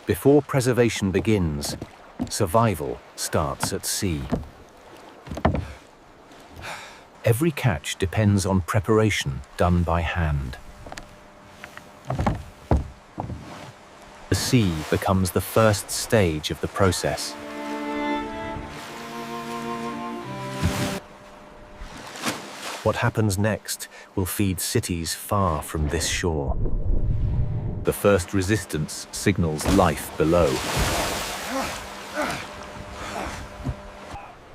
Before preservation begins, survival starts at sea. Every catch depends on preparation done by hand. The sea becomes the first stage of the process. What happens next will feed cities far from this shore. The first resistance signals life below.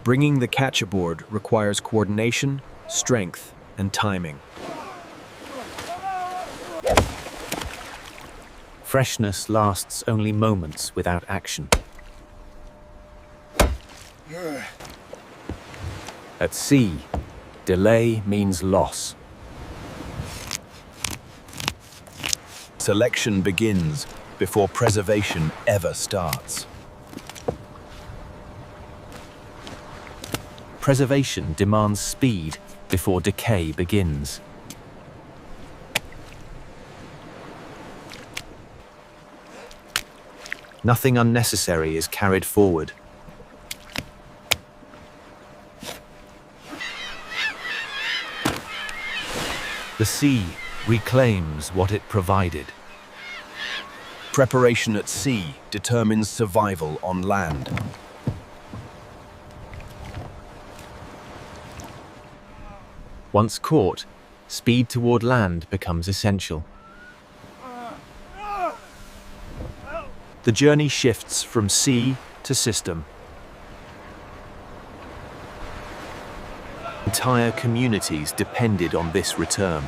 Bringing the catch aboard requires coordination, strength, and timing. Freshness lasts only moments without action. At sea, delay means loss. Selection begins before preservation ever starts. Preservation demands speed before decay begins. Nothing unnecessary is carried forward. The sea reclaims what it provided. Preparation at sea determines survival on land. Once caught, speed toward land becomes essential. The journey shifts from sea to system. Entire communities depended on this return.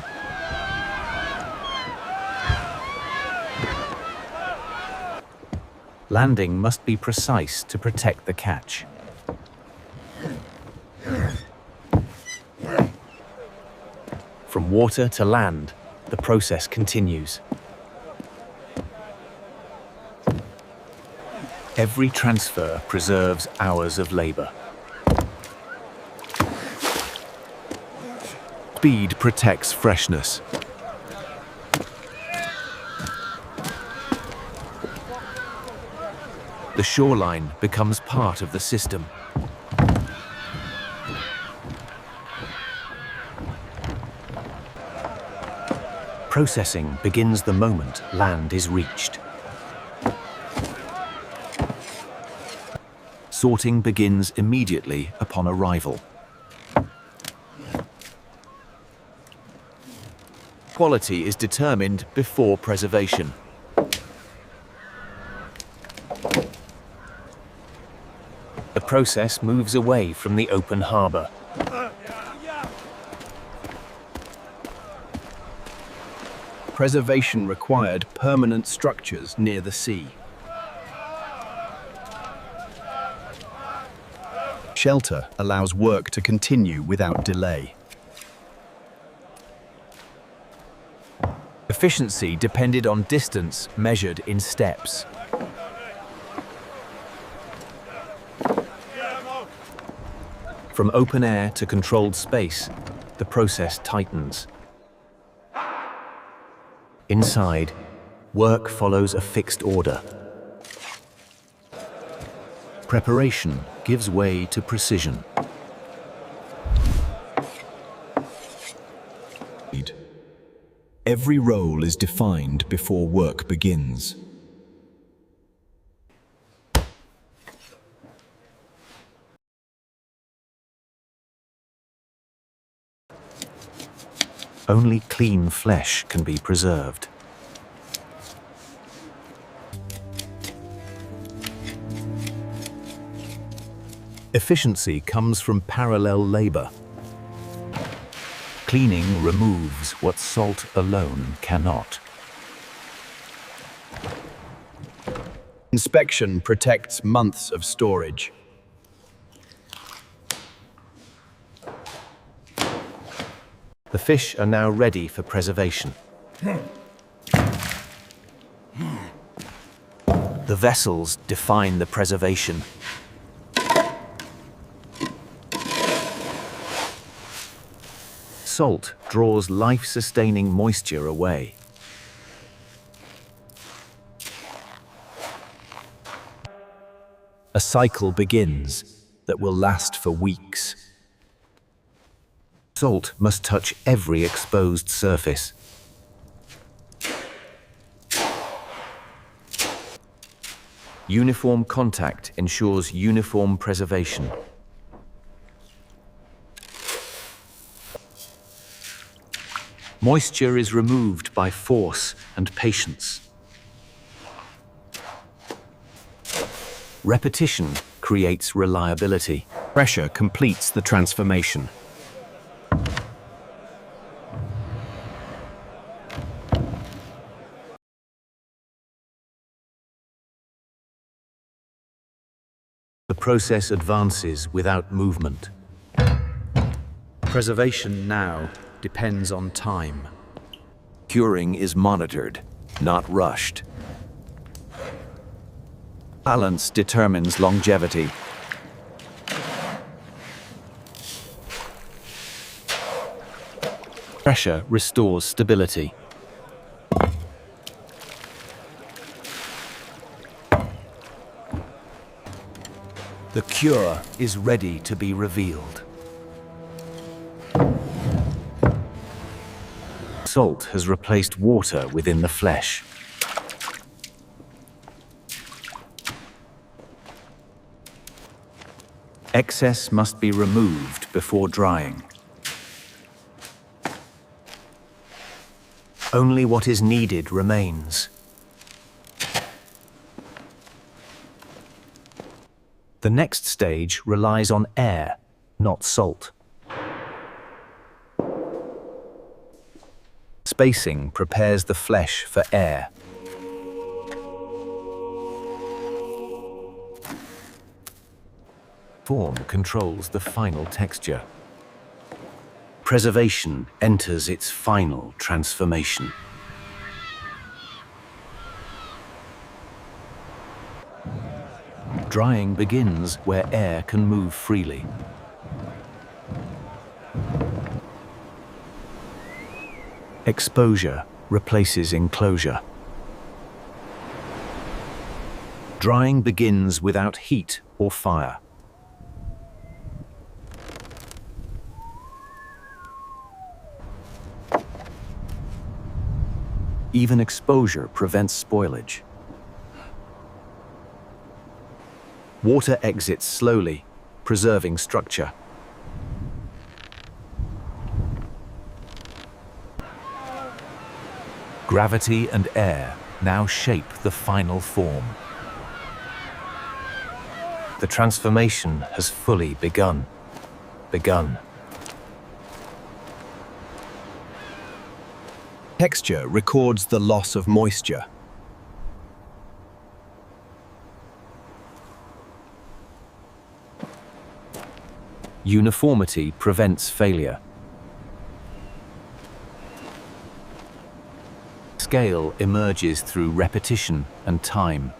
Landing must be precise to protect the catch. From water to land, the process continues. Every transfer preserves hours of labor. Speed protects freshness. The shoreline becomes part of the system. Processing begins the moment land is reached. Sorting begins immediately upon arrival. Quality is determined before preservation. The process moves away from the open harbor. Preservation required permanent structures near the sea. Shelter allows work to continue without delay. Efficiency depended on distance measured in steps. From open air to controlled space, the process tightens. Inside, work follows a fixed order. Preparation gives way to precision. Every role is defined before work begins. Only clean flesh can be preserved. Efficiency comes from parallel labor. Cleaning removes what salt alone cannot. Inspection protects months of storage. The fish are now ready for preservation. The vessels define the preservation. Salt draws life-sustaining moisture away. A cycle begins that will last for weeks. Salt must touch every exposed surface. Uniform contact ensures uniform preservation. Moisture is removed by force and patience. Repetition creates reliability. Pressure completes the transformation. The process advances without movement. Preservation now depends on time. Curing is monitored, not rushed. Balance determines longevity. Pressure restores stability. The cure is ready to be revealed. Salt has replaced water within the flesh. Excess must be removed before drying. Only what is needed remains. The next stage relies on air, not salt. Spacing prepares the flesh for air. Form controls the final texture. Preservation enters its final transformation. Drying begins where air can move freely. Exposure replaces enclosure. Drying begins without heat or fire. Even exposure prevents spoilage. Water exits slowly, preserving structure. Gravity and air now shape the final form. The transformation has fully begun. Texture records the loss of moisture. Uniformity prevents failure. Scale emerges through repetition and time.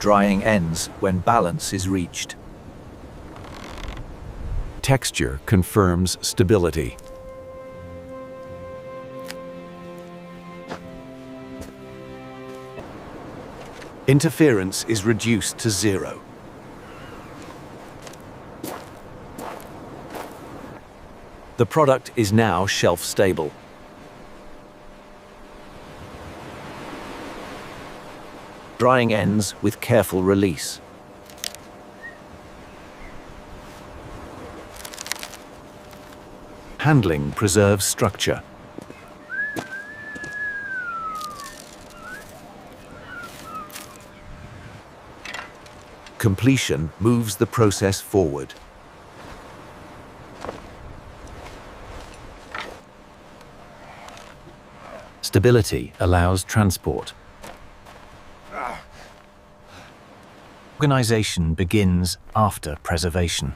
Drying ends when balance is reached. Texture confirms stability. Interference is reduced to zero. The product is now shelf-stable. Drying ends with careful release. Handling preserves structure. Completion moves the process forward. Stability allows transport. Organization begins after preservation.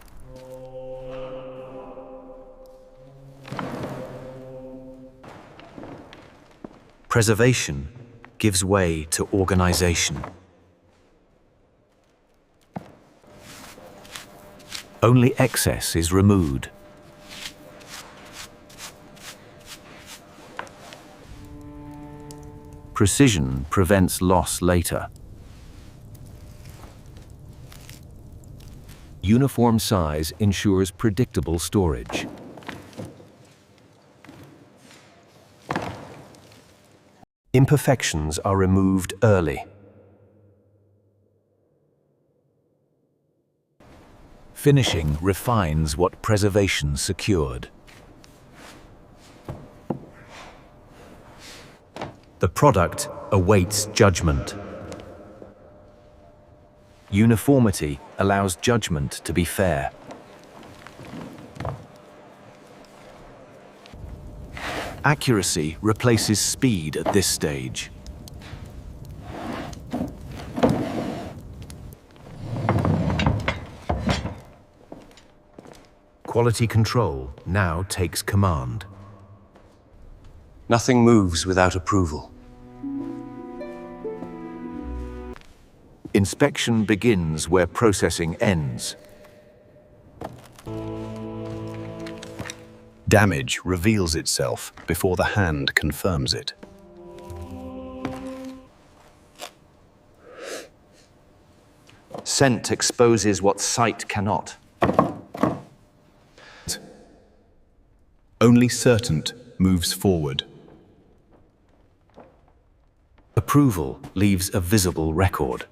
Preservation gives way to organization. Only excess is removed. Precision prevents loss later. Uniform size ensures predictable storage. Imperfections are removed early. Finishing refines what preservation secured. The product awaits judgment. Uniformity allows judgment to be fair. Accuracy replaces speed at this stage. Quality control now takes command. Nothing moves without approval. Inspection begins where processing ends. Damage reveals itself before the hand confirms it. Scent exposes what sight cannot. Only certain moves forward. Approval leaves a visible record.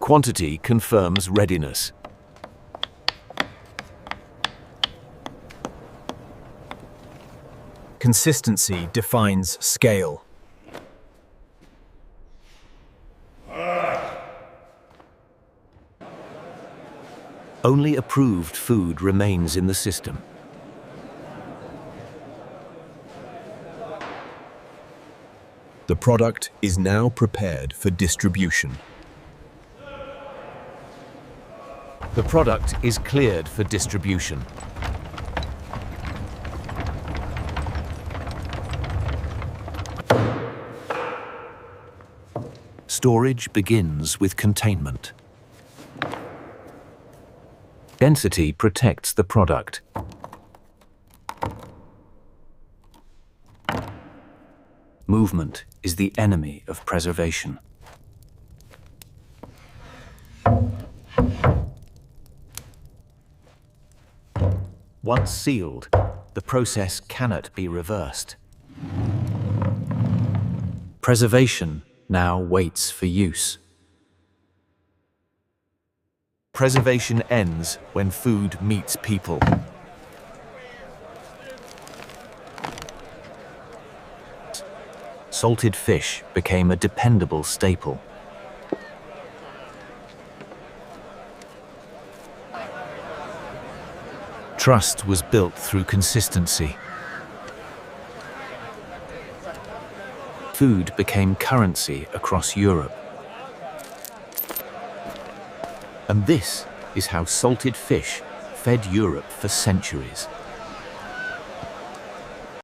Quantity confirms readiness. Consistency defines scale. Only approved food remains in the system. The product is now prepared for distribution. The product is cleared for distribution. Storage begins with containment. Density protects the product. Movement is the enemy of preservation. Once sealed, the process cannot be reversed. Preservation now waits for use. Preservation ends when food meets people. Salted fish became a dependable staple. Trust was built through consistency. Food became currency across Europe. And this is how salted fish fed Europe for centuries.